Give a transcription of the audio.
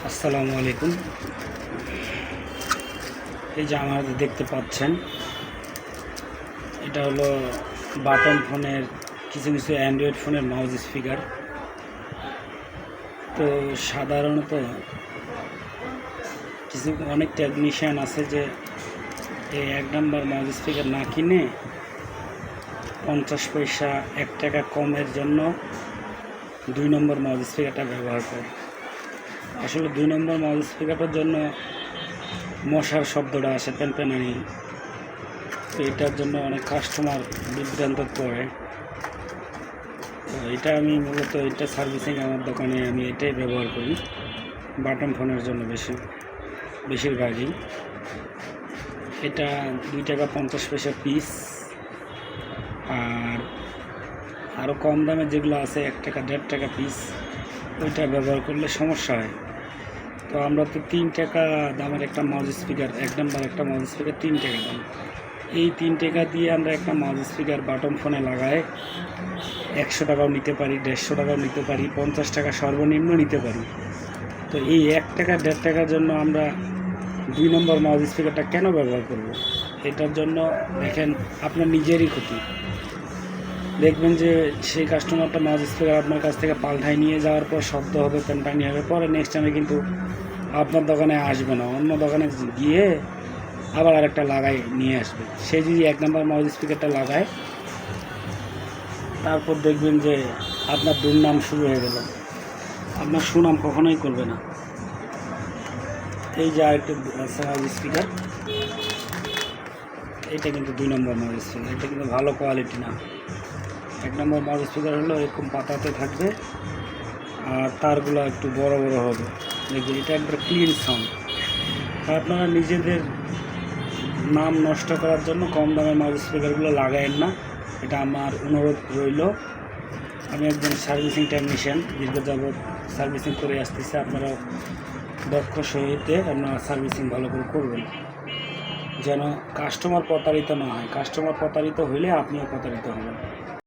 আসসালামু আলাইকুম। এই যে আমাদের দেখতে পাচ্ছেন, এটা হলো বাটন ফোনের কিছু অ্যান্ড্রয়েড ফোনের মাউস স্পিকার। তো সাধারণত অনেক টেকনিশিয়ান আছে যে এই 1 নম্বর মাউস স্পিকার না কিনে 50 পয়সা 1 টাকা কমের জন্য 2 নম্বর মাউস স্পিকারটা ব্যবহার করে। আসলে 2 নম্বর মাউস স্পিকারটার জন্য মশার শব্দটা আসে, প্যানপ্যানানি। তো এটার জন্য অনেক কাস্টমার বিভ্রান্ত পড়ে। তো এটা আমি মূলত এটা সার্ভিসিং আমার দোকানে আমি এটাই ব্যবহার করি বাটন ফোনের জন্য বেশিরভাগই। এটা 2 টাকা 50 পয়সা পিস। আর আরও কম দামে যেগুলো আছে 1 টাকা 1.5 টাকা পিস, ওইটা ব্যবহার করলে সমস্যা হয়। তো আমরা তো 3 টাকা দামের একটা মাউস স্পিকার, 1 নম্বর একটা মাউস স্পিকার 3 টাকা দাম। এই 3 টাকা দিয়ে আমরা একটা মাউস স্পিকার বাটন ফোনে লাগায় 100 টাকাও নিতে পারি, 150 টাকাও নিতে পারি, 50 টাকা সর্বনিম্ন নিতে পারি। তো এই 1 টাকা 1.5 টাকার জন্য আমরা 2 নম্বর মাউস স্পিকারটা কেন ব্যবহার করব? এটার জন্য দেখেন আপনার নিজেরই ক্ষতি। দেখবেন যে সেই কাস্টমারটা মাউস স্পিকার আপনার কাছ থেকে পাল্টায় নিয়ে যাওয়ার পর শব্দ হবে, প্যানপ্যানি হবে, পরে নেক্সট টাইমে কিন্তু আপনার দোকানে আসবে না, অন্য দোকানে গিয়ে আবার আরেকটা লাগাই নিয়ে আসবে। সে যদি 1 নম্বর মাউস স্পিকারটা লাগায়, তারপর দেখবেন যে আপনার দুর্নাম শুরু হয়ে গেল, আপনার সুনাম কখনোই করবে না। এই যে আরেকটা মাউস স্পিকার, এটা কিন্তু 2 নম্বর মাউস স্পিকার। এটা কিন্তু ভালো কোয়ালিটি না। 1 নম্বর মাউস স্পিকার হলো এরকম পাতাতে থাকবে আর তারগুলো একটু বড় বড় হবে, দেখবেন এটা একবার ক্লিন সাউন্ড। আপনারা নিজেদের নাম নষ্ট করার জন্য কম দামের মাউস স্পিকারগুলো লাগায়েন না, এটা আমার অনুরোধ রইল। আমি একজন সার্ভিসিং টেকনিশিয়ান, দীর্ঘ যাবৎ সার্ভিসিং করে আসতেছি। আপনারা দক্ষ সহিতে আপনারা সার্ভিসিং ভালো করে করবেন, যেন কাস্টমার প্রতারিত না হয়। কাস্টমার প্রতারিত হইলে আপনিও প্রতারিত হবেন।